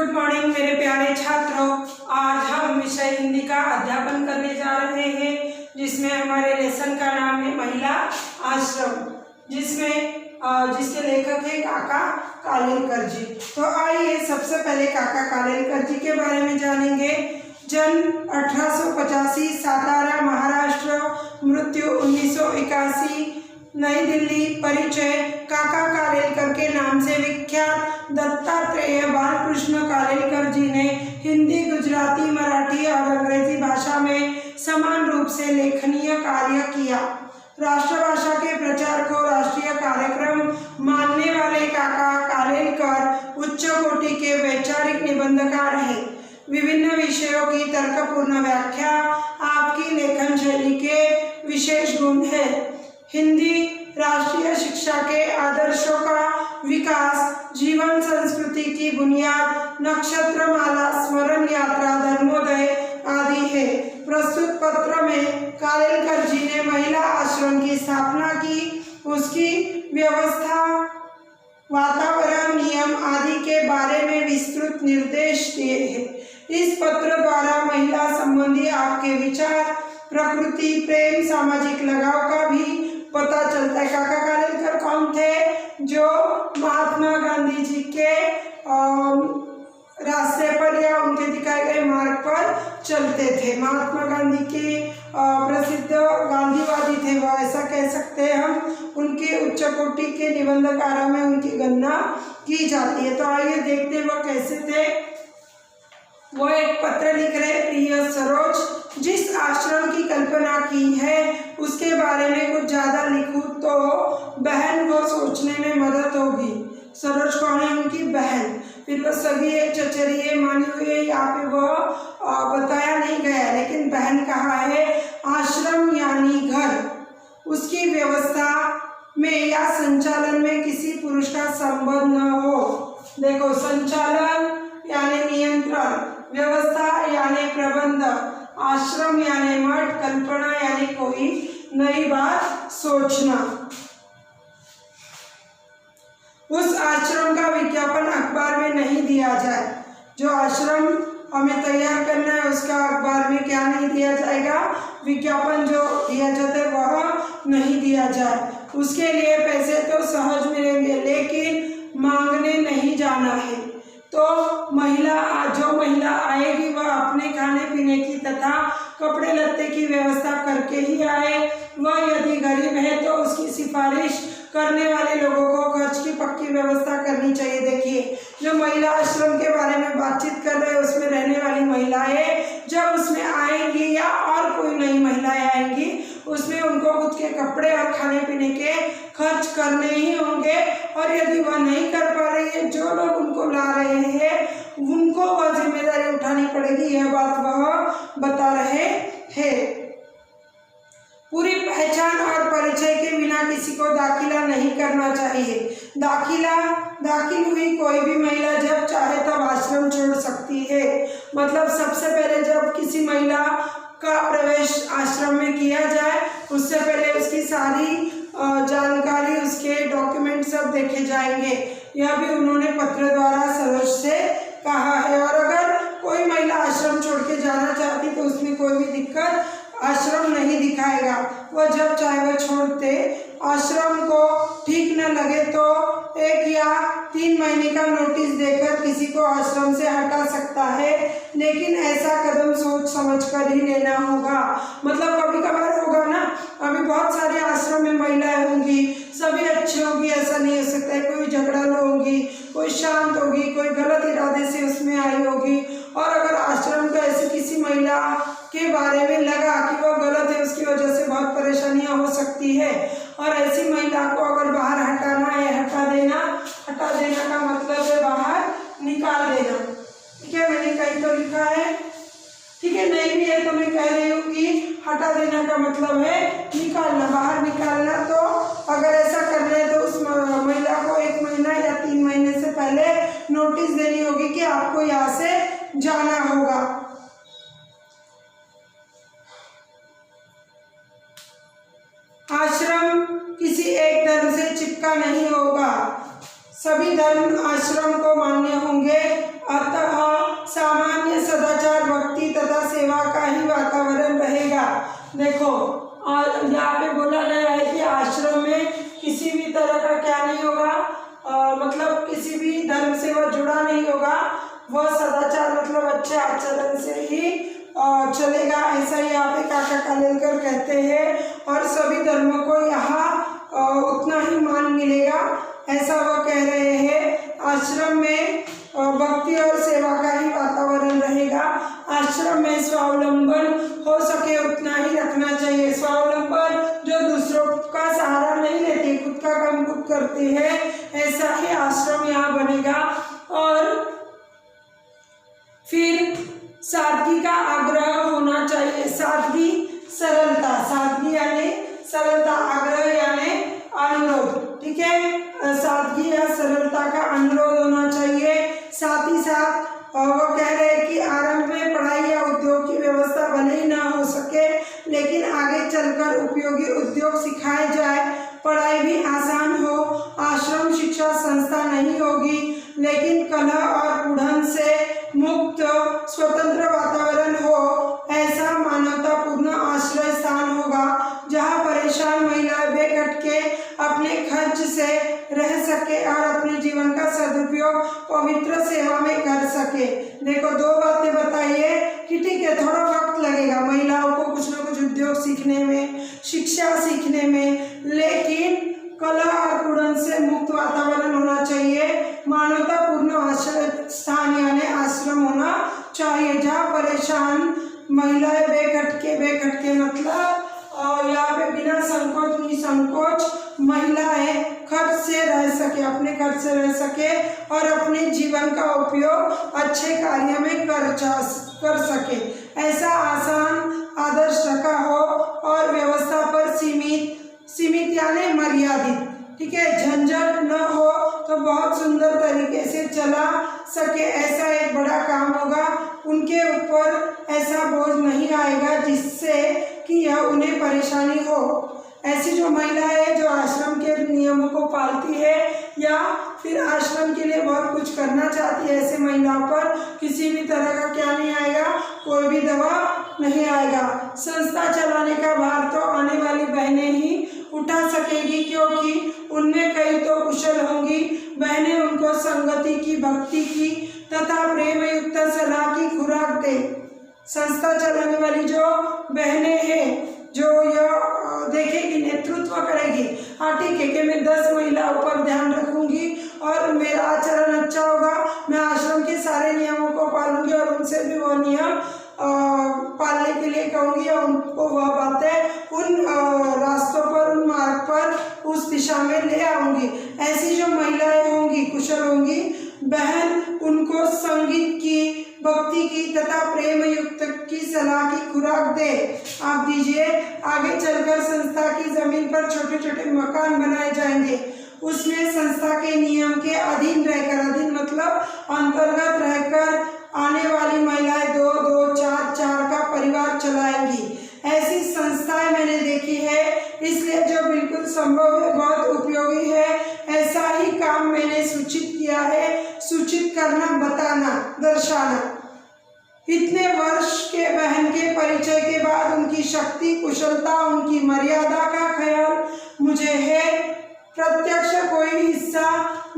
Good morning मेरे प्यारे छात्रों। आज हम विषय हिंदी का अध्यापन करने जा रहे हैं, जिसमें हमारे लेसन का नाम है महिला आश्रम, जिसके लेखक है काका कालेलकर जी। तो आइए सबसे पहले काका कालेलकर जी के बारे में जानेंगे। जन्म 1885 सातारा महाराष्ट्र, मृत्यु 1981 नई दिल्ली। परिचय काका कालेलकर के नाम से विख्यात दत्तात्रेय बालकृष्ण कालेलकर जी ने हिंदी, गुजराती, मराठी और अंग्रेजी भाषा में समान रूप से लेखनीय कार्य किया। राष्ट्रभाषा के प्रचार को राष्ट्रीय कार्यक्रम मानने वाले काका कालेलकर उच्च कोटि के वैचारिक निबंधकार हैं। विभिन्न विषयों की तर्कपूर्ण व्याख्या आपकी लेखन शैली के विशेष गुण है। हिंदी राष्ट्रीय शिक्षा के आदर्शों का विकास, जीवन संस्कृति की बुनियाद, नक्षत्रमाला, स्मरण यात्रा, धर्मोदय आदि है। प्रस्तुत पत्र में कालेलकर जी ने महिला आश्रम की स्थापना की, उसकी व्यवस्था, वातावरण, नियम आदि के बारे में विस्तृत निर्देश दिए हैं। इस पत्र द्वारा महिला संबंधी आपके विचार, प्रकृति, प्रेम, सामाजिक लगाव का भी पता चलता है। काका कालेलकर कौन थे? जो महात्मा गांधी जी के रास्ते पर या उनके दिखाए गए मार्ग पर चलते थे। महात्मा गांधी के प्रसिद्ध गांधीवादी थे, वो ऐसा कह सकते हैं हम। उनके उच्च कोटि के निबंधकारों में उनकी गणना की जाती है। तो आइए देखते हैं वो कैसे थे। वो एक पत्र लिख रहे, प्रिय सरोज, जिस आश्रम की कल्पना की है उसके बारे में कुछ ज्यादा लिखूं तो बहन को सोचने में मदद होगी। सरोज कौन है? उनकी बहन। फिर वो सभी एक चचरी है, मानी हुई है, यहाँ पे वो बताया नहीं गया, लेकिन बहन कहा है। आश्रम यानी घर, उसकी व्यवस्था में या संचालन में किसी पुरुष का संबंध न हो। देखो, संचालन यानी नियंत्रण, व्यवस्था यानी प्रबंध, आश्रम यानी मठ, कल्पना यानी कोई नई बात सोचना। उस आश्रम का विज्ञापन अखबार में नहीं दिया जाए। जो आश्रम हमें तैयार करना है उसका अखबार में क्या नहीं दिया जाएगा? विज्ञापन जो दिया जाता है वह नहीं दिया जाए। उसके लिए पैसे तो सहज मिलेंगे, लेकिन मांगने नहीं जाना है। तो जो महिला आएगी वह अपने खाने पीने की तथा कपड़े लत्ते की व्यवस्था करके ही आए। वह यदि गरीब है तो उसकी सिफारिश करने वाले लोगों को खर्च की पक्की व्यवस्था करनी चाहिए। देखिए, जो महिला आश्रम के बारे में बातचीत कर रहे हैं उसमें रहने वाली महिलाएं जब उसमें आएंगी या और कोई नई महिलाएं आएंगी, उसमें उनको खुद के कपड़े और खाने पीने के खर्च करने ही होंगे। और यदि वह नहीं कर पा रही है, जो लोग उनको ला रहे हैं उनको वह जिम्मेदारी उठानी पड़ेगी। यह बात वह बता रहे हैं। पूरी पहचान और परिचय के बिना किसी को दाखिला नहीं करना चाहिए। दाखिल हुई कोई भी महिला जब चाहे तब आश्रम छोड़ सकती है। मतलब सबसे पहले जब किसी महिला का प्रवेश आश्रम में किया जाए, उससे पहले उसकी सारी जानकारी, उसके डॉक्यूमेंट सब देखे जाएंगे। यह भी उन्होंने पत्र द्वारा सरोज से कहा है। और अगर कोई महिला आश्रम छोड़ के जाना चाहती तो उसमें कोई भी दिक्कत आश्रम नहीं दिखाएगा। वह जब चाहे वह छोड़ते। आश्रम को ठीक न लगे तो 1 या 3 महीने का नोटिस देकर किसी को आश्रम से हटा सकता है, लेकिन ऐसा कदम सोच समझ कर ही लेना होगा। मतलब कभी कभार होगा ना, अभी बहुत सारे आश्रम में महिलाएं होंगी, सभी अच्छी होगी, ऐसा नहीं हो सकता है। कोई झगड़ालू होगी, कोई शांत होगी, कोई गलत इरादे से उसमें आई होगी। और अगर आश्रम को ऐसी किसी महिला के बारे में लगा कि वह गलत है, उसकी वजह से बहुत परेशानियां हो सकती है, और ऐसी महिला को अगर बाहर हटाना है, हटा देना का मतलब है बाहर निकाल देना। ठीक है, मैंने कहीं तो लिखा है, ठीक है, नहीं भी है तो मैं कह रही हूँ कि हटा देना का मतलब है निकालना, बाहर निकालना। तो अगर ऐसा करना है तो उस महिला को 1 महीना या 3 महीने से पहले नोटिस देनी होगी कि आपको यहाँ से जाना होगा। आश्रम किसी एक धर्म से चिपका नहीं होगा, सभी धर्म आश्रम को मान्य होंगे। अतः अच्छे आचरण से ही चलेगा, ऐसा ही यहाँ पे काका कालेलकर कहते हैं। और सभी धर्मों को यहाँ उतना ही मान मिलेगा, ऐसा वो कह रहे हैं। आश्रम में भक्ति और सेवा का ही वातावरण रहेगा। आश्रम में स्वावलंबन हो सके उतना ही रखना चाहिए। स्वावलंबन जो दूसरों का सहारा नहीं लेते, खुद का काम खुद करते हैं, ऐसा ही आश्रम यहाँ बनेगा। और फिर सादगी का आग्रह होना चाहिए। सादगी, सरलता, सादगी यानी सरलता, आग्रह यानी अनुरोध, ठीक है। सादगी या सरलता का अनुरोध होना चाहिए। साथ ही साथ वो कह रहे हैं कि आरंभ में पढ़ाई या उद्योग की व्यवस्था भले ही ना हो सके, लेकिन आगे चलकर उपयोगी उद्योग सिखाए जाए, पढ़ाई भी आसान हो। आश्रम शिक्षा संस्था नहीं होगी, लेकिन कलह और उड़न से मुक्त स्वतंत्र वातावरण हो। ऐसा मानवतापूर्ण आश्रय स्थान होगा जहाँ परेशान महिलाएं बेघट के अपने खर्च से रह सके और अपने जीवन का सदुपयोग पवित्र सेवा में कर सके। देखो, दो बातें बताइए कि ठीक है, थोड़ा वक्त लगेगा महिलाओं को कुछ ना कुछ उद्योग सीखने में, शिक्षा सीखने में, लेकिन कला और कुड़न से मुक्त वातावरण होना चाहिए। मानवतापूर्ण आश्रय स्थान यानी आश्रम होना चाहिए जहाँ परेशान महिलाएं बेघट के मतलब यहाँ पे बिना संकोच निसंकोच महिलाएं खर्च से रह सके, अपने खर्च से रह सके और अपने जीवन का उपयोग अच्छे कार्य में कर सके। ऐसा आसान आदर्श रखा हो और व्यवस्था पर सीमित यानी मर्यादित, ठीक है, झंझट न हो तो बहुत सुंदर तरीके से चला सके। ऐसा एक बड़ा काम होगा, उनके ऊपर ऐसा बोझ नहीं आएगा जिससे कि यह उन्हें परेशानी हो। ऐसी जो महिला है जो आश्रम के नियमों को पालती है या फिर आश्रम के लिए बहुत कुछ करना चाहती है, ऐसे महिलाओं पर किसी भी तरह का क्या नहीं आएगा, कोई भी दबाव नहीं आएगा। संस्था चलाने का भार तो आने वाली बहनें ही उठा सकेगी, क्योंकि उनमें कई तो कुशल होंगी। बहनें उनको संगति की, भक्ति की तथा प्रेम युक्त सलाह की खुराक दे। संस्था चलाने वाली जो बहनें हैं जो यह देखेगी, नेतृत्व करेगी, हाँ ठीक है कि मैं 10 महिलाओं पर ध्यान रखूंगी और मेरा आचरण अच्छा होगा, मैं आश्रम के सारे नियमों को पालूंगी और उनसे भी वो नियम पालने के लिए कहूँगी और उनको वह बातें उन रास्तों पर, उन मार्ग पर, उस दिशा में ले आऊँगी। ऐसी जो महिलाएं होंगी, कुशल होंगी बहन, उनको संगीत की, भक्ति की तथा प्रेम युक्त की सलाह की खुराक दे आप दीजिए। आगे चलकर संस्था की जमीन पर छोटे छोटे मकान बनाए जाएंगे, उसमें संस्था के नियम के अधीन रहकर, अधीन मतलब अंतर्गत रहकर आने वाली महिलाएं 2-2, 4-4 का परिवार चलाएंगी। ऐसी संस्थाएं मैंने देखी है, इसलिए जो बिल्कुल संभव है, बहुत उपयोगी है, ऐसा ही काम मैंने सूचित किया है। सूचित करना, बताना, दर्शाना। इतने वर्ष के बहन के परिचय के बाद उनकी शक्ति, कुशलता, उनकी मर्यादा का ख्याल मुझे है। प्रत्यक्ष कोई हिस्सा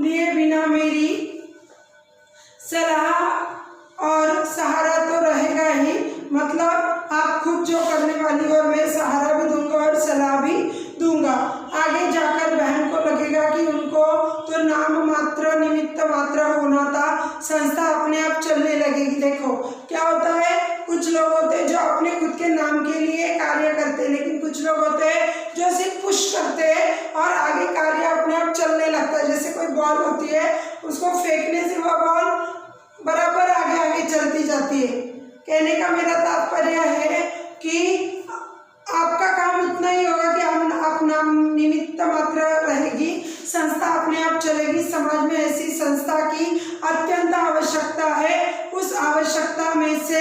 लिए बिना मेरी सलाह और सहारा तो रहेगा ही, मतलब आप खुद जो करने वाली और मैं सहारा भी दूंगा और सलाह भी दूंगा। आगे जाकर बहन को लगेगा कि उनको तो नाम मात्र, निमित्त मात्र होना था, संस्था अपने आप चलने लगेगी। देखो क्या होता है, कुछ लोग होते हैं जो अपने खुद के नाम के लिए कार्य करते हैं, लेकिन कुछ लोग होते हैं जो सिर्फ पुश करते हैं और आगे कार्य अपने आप चलने लगता है। जैसे कोई बॉल होती है, उसको फेंकने से वह बॉल बराबर आगे आगे चलती जाती है। कहने का मेरा तात्पर्य है कि आपका काम उतना ही होगा कि आप नाम निमित्त मात्र रहेगी, संस्था अपने आप चलेगी। समाज में ऐसी संस्था की अत्यंत आवश्यकता है, उस आवश्यकता में से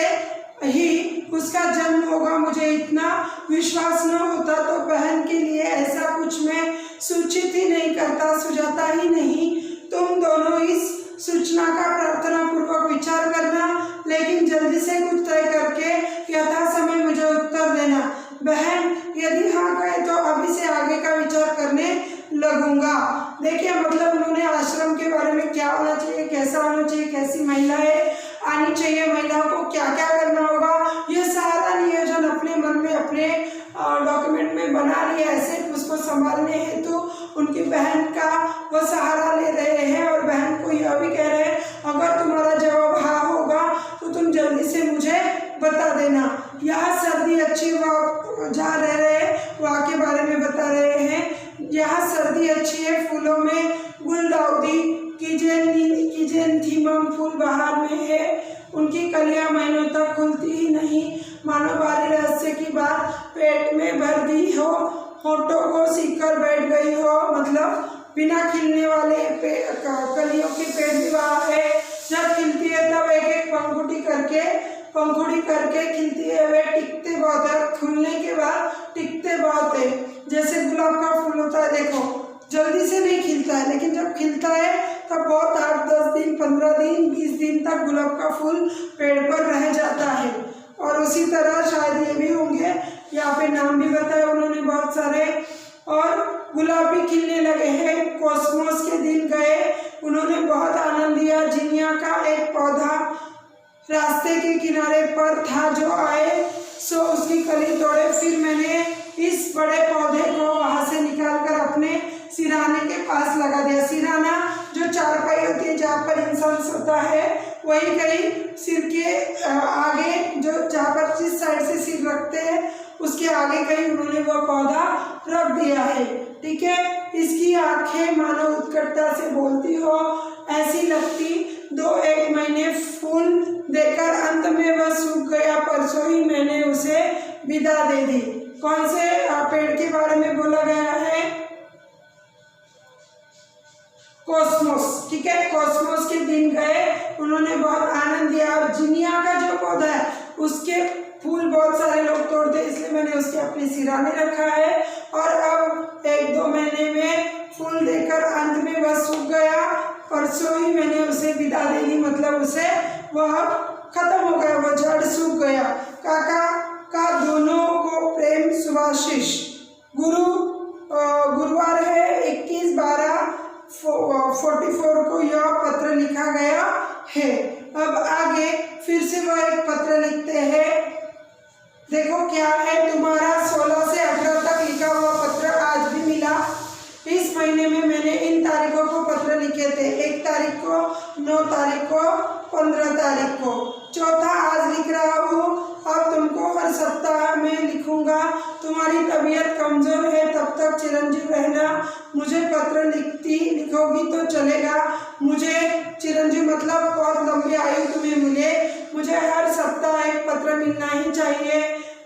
ही उसका जन्म होगा। मुझे इतना विश्वास न होता तो बहन के लिए ऐसा कुछ मैं सूचित ही नहीं करता, सुझाता ही नहीं। तुम दोनों इस सूचना का प्रार्थना पूर्वक विचार करना, लेकिन जल्दी से कुछ तय करके यथा समय मुझे उत्तर देना। बहन यदि हाँ कहे तो अभी से आगे का विचार करने लगूंगा। देखिए मतलब उन्होंने आश्रम के बारे में क्या होना चाहिए, कैसा होना चाहिए, कैसी महिलाएं आनी चाहिए, महिलाओं को संभालने हेतु उनकी बहन का वो सहारा ले रहे हैं और बहन को यह भी कह रहे हैं अगर तुम्हारा जवाब हाँ होगा तो तुम जल्दी से मुझे बता देना। यहाँ सर्दी अच्छी जहाँ रह रहे वहाँ के बारे में बता रहे हैं। यहाँ सर्दी अच्छी है, फूलों में गुलदाउदी कीजेंथीमम फूल बहार में है, उनकी कलियां महीनों तक खुलती ही नहीं, मानो बारी रहस्य की बात पेट में भर दी हो, होठों को सीखकर बैठ गई हो, मतलब बिना खिलने वाले कलियों की पेट भी वहाँ है। जब खिलती है तब एक एक पंखुड़ी करके खिलती है, वे टिकते बहुत है, खुलने के बाद टिकते बहुत है। जैसे गुलाब का फूल होता है, देखो जल्दी से नहीं खिलता है, लेकिन जब खिलता है तब बहुत 8-10 दिन 15 दिन 20 दिन तक गुलाब का फूल पेड़ पर रह जाता है। और उसी तरह शायद ये भी होंगे, यहाँ पे नाम भी बताया उन्होंने बहुत सारे। और गुलाब भी खिलने लगे हैं, कॉस्मोस के दिन गए, उन्होंने बहुत आनंद लिया। जिनिया का एक पौधा रास्ते के किनारे पर था, जो आए सो उसकी कली तोड़े। फिर मैंने इस बड़े पौधे को वहाँ से निकालकर अपने सिराने के पास लगा दिया। सिराना जो चारपाई होती है जहाँ पर इंसान सोता है, वही कहीं सिर के आगे, जो जहाँ पर जिस साइड से सिर रखते हैं उसके आगे कहीं उन्होंने वो पौधा रख दिया है। ठीक है, इसकी आंखें मानो उत्कटता से बोलती हो ऐसी लगती। 2-1 महीने फूल देकर अंत में वह सूख गया, परसों ही मैंने उसे विदा दे दी। कौन से पेड़ के बारे में बोला गया है? कॉस्मोस। ठीक है, कॉस्मोस के दिन गए, उन्होंने बहुत आनंद लिया। और जिनिया का जो पौधा है उसके फूल बहुत सारे लोग तोड़ते, इसलिए मैंने उसके अपने सिराने रखा है। और अब 1-2 महीने में फूल देकर अंत में वह सूख गया, परसों ही मैंने उसे विदा दे दी, मतलब उसे वह खत्म हो गया, वह जड़ सूख गया। काका का दोनों को प्रेम शुभाशीष। गुरुवार है 21/12/44 को यह पत्र लिखा गया है। अब आगे फिर से वह एक पत्र लिखते हैं, देखो क्या है। तुम्हारा 16 से 18 तक लिखा हुआ पत्र आज भी मिला। इस महीने में मैंने इन तारीखों को पत्र लिखे थे, 1 तारीख को, 9 तारीख को, 15 तारीख को, चौथा आज लिख रहा हूँ। अब तुमको हर सप्ताह में लिखूंगा। तुम्हारी तबीयत कमजोर है, तब तक चिरंजीव रहना। मुझे पत्र लिखोगी तो चलेगा। मुझे चिरंजीव मतलब बहुत लंबी आयु तुम्हें मिले। मुझे हर सप्ताह एक पत्र मिलना ही चाहिए।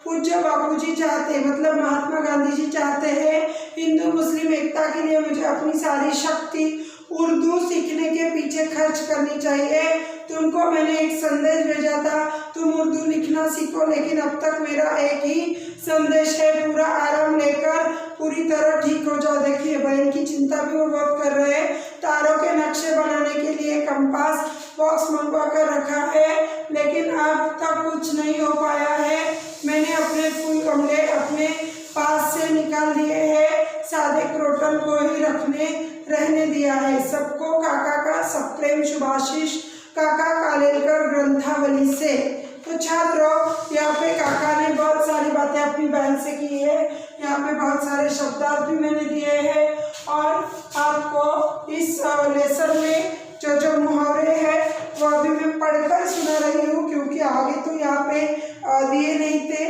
पूज्य बापूजी चाहते, मतलब महात्मा गांधी जी चाहते हैं, हिंदू मुस्लिम एकता के लिए मुझे अपनी सारी शक्ति उर्दू सीखने के पीछे खर्च करनी चाहिए। तुमको मैंने एक संदेश भेजा था, तुम उर्दू लिखना सीखो, लेकिन अब तक मेरा एक ही संदेश है, पूरा आराम लेकर पूरी तरह ठीक हो जाओ। देखिए बहन की चिंता भी वो बहुत कर रहे हैं। तारों के नक्शे बनाने के लिए कंपास बॉक्स मंगवा कर रखा है, लेकिन अब तक कुछ नहीं हो पाया है। मैंने अपने फूल गमले अपने पास से निकाल दिए हैं, सादे क्रोटन को ही रहने दिया है। सबको काका का सप्रेम शुभाशीष, काका कालेलकर ग्रंथावली से। तो छात्रों, यहाँ पे काका ने बहुत सारी बातें अपनी बहन से की है। यहाँ पे बहुत सारे शब्दार्थ भी मैंने दिए हैं और आपको इस लेसन में जो मुहावरे हैं वह भी मैं पढ़कर सुना रही हूँ, क्योंकि आगे तो यहाँ पे दिए नहीं थे,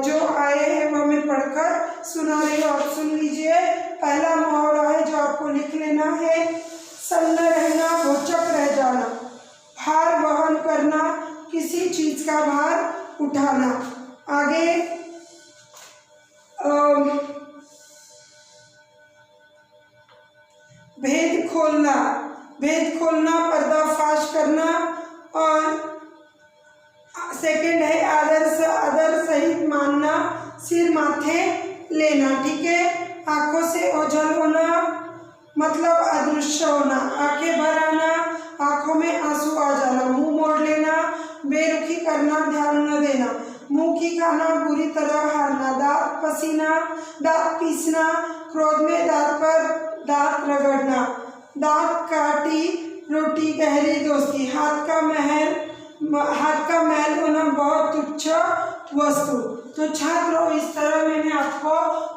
जो आए हैं वह मैं पढ़कर सुना रही हूँ। आप सुन लीजिए। पहला मुहावरा है जो आपको लिख लेना है, सन्न रहना, भोचक रह जाना, भार वहन करना, किसी चीज का भार उठाना। आगे भेद खोलना, पर्दाफाश करना। और सेकंड है आदर सहित मानना, सिर माथे लेना। ठीक है, आंखों से ओझल होना मतलब अदृश्य होना, आंखें भर आना, आंखों में आंसू आ जाना, मुंह मोड़ लेना, बेरुखी करना, ध्यान न देना, मुंह की खाना, बुरी तरह हारना, दांत पीसना, क्रोध में दांत पर दांत रगड़ना, दांत काटी रोटी, गहरी दोस्ती, हाथ का मैल होना, बहुत तुच्छ वस्तु। तो छात्रों इस तरह मैंने आपको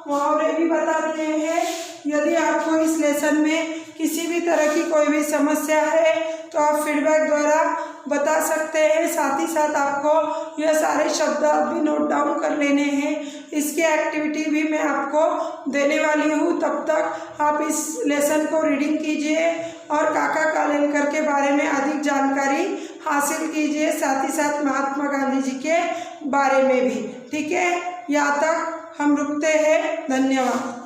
मुहावरे भी बता दिए हैं। यदि आपको इस लेसन में किसी भी तरह की कोई भी समस्या है तो आप फीडबैक द्वारा बता सकते हैं। साथ ही साथ आपको यह सारे शब्द भी नोट डाउन कर लेने हैं। इसकी एक्टिविटी भी मैं आपको देने वाली हूँ। तब तक आप इस लेसन को रीडिंग कीजिए और काका कालेलकर के बारे में अधिक जानकारी हासिल कीजिए, साथ ही साथ महात्मा गांधी जी के बारे में भी। ठीक है, यहाँ तक हम रुकते हैं। धन्यवाद।